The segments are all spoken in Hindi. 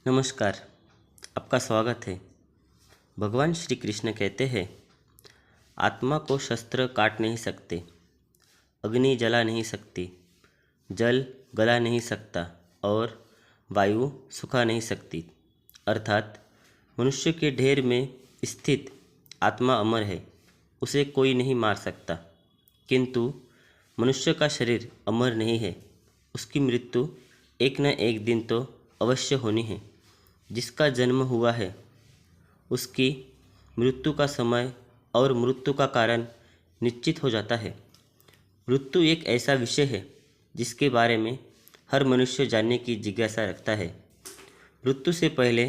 नमस्कार। आपका स्वागत है। भगवान श्री कृष्ण कहते हैं, आत्मा को शस्त्र काट नहीं सकते, अग्नि जला नहीं सकती, जल गला नहीं सकता और वायु सुखा नहीं सकती। अर्थात मनुष्य के ढेर में स्थित आत्मा अमर है, उसे कोई नहीं मार सकता। किंतु मनुष्य का शरीर अमर नहीं है, उसकी मृत्यु एक न एक दिन तो अवश्य होनी है। जिसका जन्म हुआ है उसकी मृत्यु का समय और मृत्यु का कारण निश्चित हो जाता है। मृत्यु एक ऐसा विषय है जिसके बारे में हर मनुष्य जानने की जिज्ञासा रखता है। मृत्यु से पहले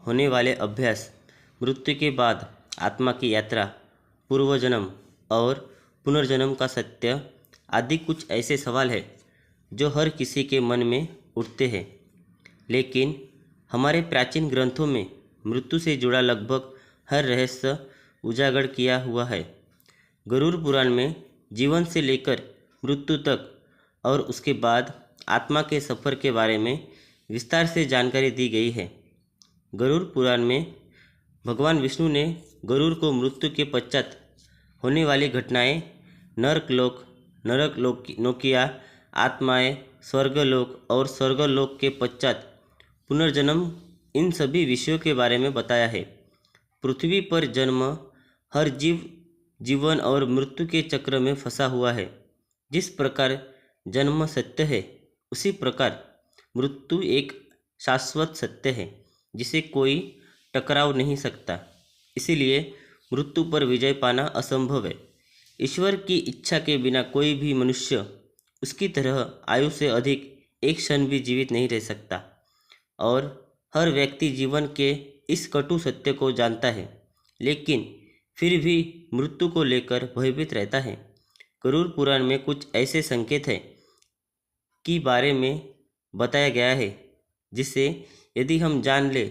होने वाले अभ्यास, मृत्यु के बाद आत्मा की यात्रा, पूर्वजन्म और पुनर्जन्म का सत्य आदि कुछ ऐसे सवाल हैं जो हर किसी के मन में उठते हैं। लेकिन हमारे प्राचीन ग्रंथों में मृत्यु से जुड़ा लगभग हर रहस्य उजागर किया हुआ है। गरुड़ पुराण में जीवन से लेकर मृत्यु तक और उसके बाद आत्मा के सफ़र के बारे में विस्तार से जानकारी दी गई है। गरुड़ पुराण में भगवान विष्णु ने गरुड़ को मृत्यु के पश्चात होने वाली घटनाएं, नरकलोकिया आत्माएं, स्वर्गलोक और स्वर्गलोक के पश्चात पुनर्जन्म, इन सभी विषयों के बारे में बताया है। पृथ्वी पर जन्म हर जीव जीवन और मृत्यु के चक्र में फंसा हुआ है। जिस प्रकार जन्म सत्य है, उसी प्रकार मृत्यु एक शाश्वत सत्य है जिसे कोई टकराव नहीं सकता। इसीलिए मृत्यु पर विजय पाना असंभव है। ईश्वर की इच्छा के बिना कोई भी मनुष्य उसकी तरह आयु से अधिक एक क्षण भी जीवित नहीं रह सकता और हर व्यक्ति जीवन के इस कटु सत्य को जानता है, लेकिन फिर भी मृत्यु को लेकर भयभीत रहता है। गरुड़ पुराण में कुछ ऐसे संकेत हैं कि बारे में बताया गया है जिसे यदि हम जान ले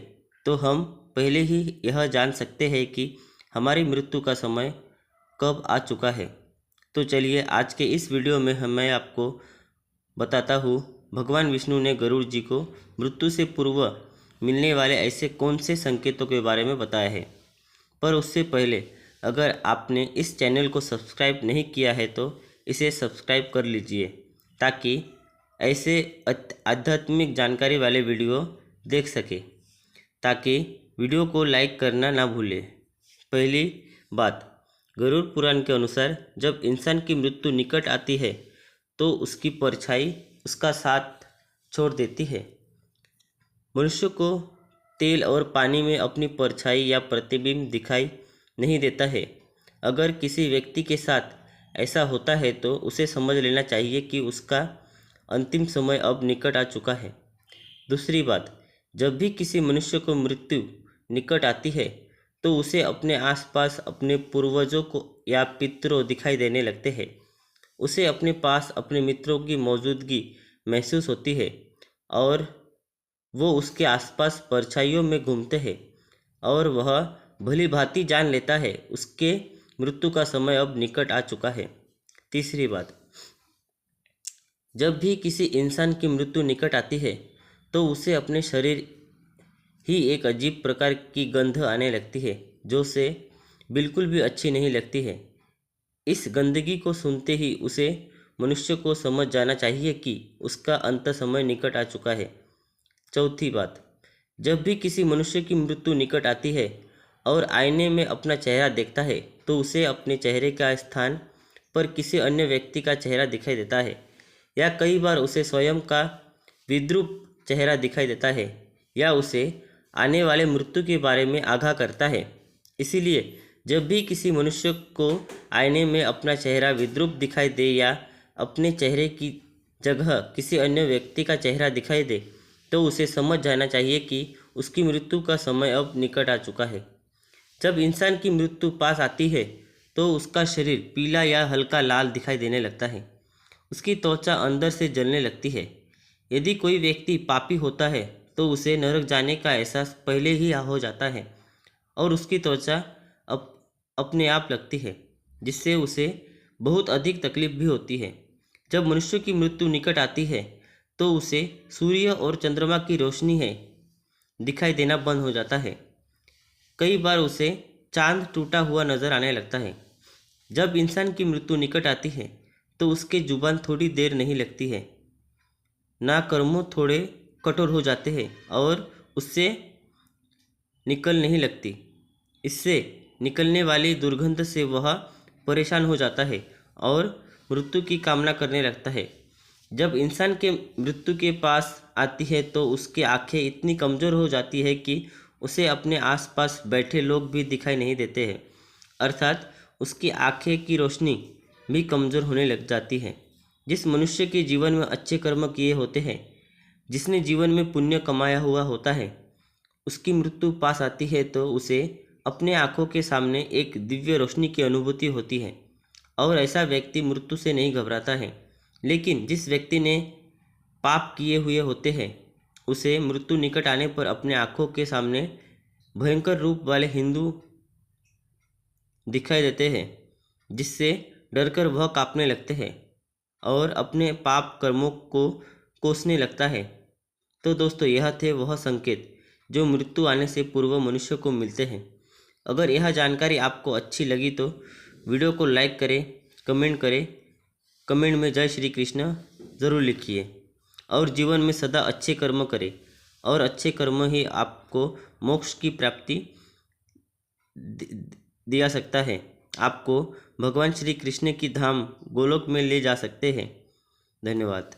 तो हम पहले ही यह जान सकते हैं कि हमारी मृत्यु का समय कब आ चुका है। तो चलिए आज के इस वीडियो में मैं आपको बताता हूँ भगवान विष्णु ने गरुड़ जी को मृत्यु से पूर्व मिलने वाले ऐसे कौन से संकेतों के बारे में बताया है। पर उससे पहले अगर आपने इस चैनल को सब्सक्राइब नहीं किया है तो इसे सब्सक्राइब कर लीजिए ताकि ऐसे आध्यात्मिक जानकारी वाले वीडियो देख सके, ताकि वीडियो को लाइक करना ना भूलें। पहली बात, गरुड़ पुराण के अनुसार जब इंसान की मृत्यु निकट आती है तो उसकी परछाई उसका साथ छोड़ देती है। मनुष्य को तेल और पानी में अपनी परछाई या प्रतिबिंब दिखाई नहीं देता है। अगर किसी व्यक्ति के साथ ऐसा होता है तो उसे समझ लेना चाहिए कि उसका अंतिम समय अब निकट आ चुका है। दूसरी बात, जब भी किसी मनुष्य को मृत्यु निकट आती है तो उसे अपने आसपास अपने पूर्वजों को या पितरों दिखाई देने लगते हैं। उसे अपने पास अपने मित्रों की मौजूदगी महसूस होती है और वो उसके आसपास परछाइयों में घूमते हैं और वह भली भांति जान लेता है उसके मृत्यु का समय अब निकट आ चुका है। तीसरी बात, जब भी किसी इंसान की मृत्यु निकट आती है तो उसे अपने शरीर ही एक अजीब प्रकार की गंध आने लगती है जो उसे बिल्कुल भी अच्छी नहीं लगती है। इस गंदगी को सुनते ही उसे मनुष्य को समझ जाना चाहिए कि उसका अंत समय निकट आ चुका है। चौथी बात, जब भी किसी मनुष्य की मृत्यु निकट आती है और आईने में अपना चेहरा देखता है तो उसे अपने चेहरे का स्थान पर किसी अन्य व्यक्ति का चेहरा दिखाई देता है या कई बार उसे स्वयं का विद्रूप चेहरा दिखाई देता है या उसे आने वाले मृत्यु के बारे में आगाह करता है। इसीलिए जब भी किसी मनुष्य को आईने में अपना चेहरा विद्रूप दिखाई दे या अपने चेहरे की जगह किसी अन्य व्यक्ति का चेहरा दिखाई दे तो उसे समझ जाना चाहिए कि उसकी मृत्यु का समय अब निकट आ चुका है। जब इंसान की मृत्यु पास आती है तो उसका शरीर पीला या हल्का लाल दिखाई देने लगता है। उसकी त्वचा अंदर से जलने लगती है। यदि कोई व्यक्ति पापी होता है तो उसे नरक जाने का एहसास पहले ही हो जाता है और उसकी त्वचा अपने आप लगती है, जिससे उसे बहुत अधिक तकलीफ भी होती है। जब मनुष्य की मृत्यु निकट आती है तो उसे सूर्य और चंद्रमा की रोशनी है दिखाई देना बंद हो जाता है। कई बार उसे चांद टूटा हुआ नजर आने लगता है। जब इंसान की मृत्यु निकट आती है तो उसके जुबान थोड़ी देर नहीं लगती है, ना कर्मों थोड़े कठोर हो जाते हैं और उससे निकल नहीं लगती। इससे निकलने वाली दुर्गंध से वह परेशान हो जाता है और मृत्यु की कामना करने लगता है। जब इंसान के मृत्यु के पास आती है तो उसकी आंखें इतनी कमज़ोर हो जाती है कि उसे अपने आसपास बैठे लोग भी दिखाई नहीं देते हैं, अर्थात उसकी आंखें की रोशनी भी कमज़ोर होने लग जाती है। जिस मनुष्य के जीवन में अच्छे कर्म किए होते हैं, जिसने जीवन में पुण्य कमाया हुआ होता है, उसकी मृत्यु पास आती है तो उसे अपने आंखों के सामने एक दिव्य रोशनी की अनुभूति होती है और ऐसा व्यक्ति मृत्यु से नहीं घबराता है। लेकिन जिस व्यक्ति ने पाप किए हुए होते हैं, उसे मृत्यु निकट आने पर अपने आंखों के सामने भयंकर रूप वाले हिंदू दिखाई देते हैं, जिससे डरकर वह कांपने लगते हैं और अपने पाप कर्मों को कोसने लगता है। तो दोस्तों, यह थे वह संकेत जो मृत्यु आने से पूर्व मनुष्य को मिलते हैं। अगर यह जानकारी आपको अच्छी लगी तो वीडियो को लाइक करें, कमेंट करें, कमेंट में जय श्री कृष्ण ज़रूर लिखिए और जीवन में सदा अच्छे कर्म करें और अच्छे कर्म ही आपको मोक्ष की प्राप्ति दिया सकता है। आपको भगवान श्री कृष्ण की धाम गोलोक में ले जा सकते हैं। धन्यवाद।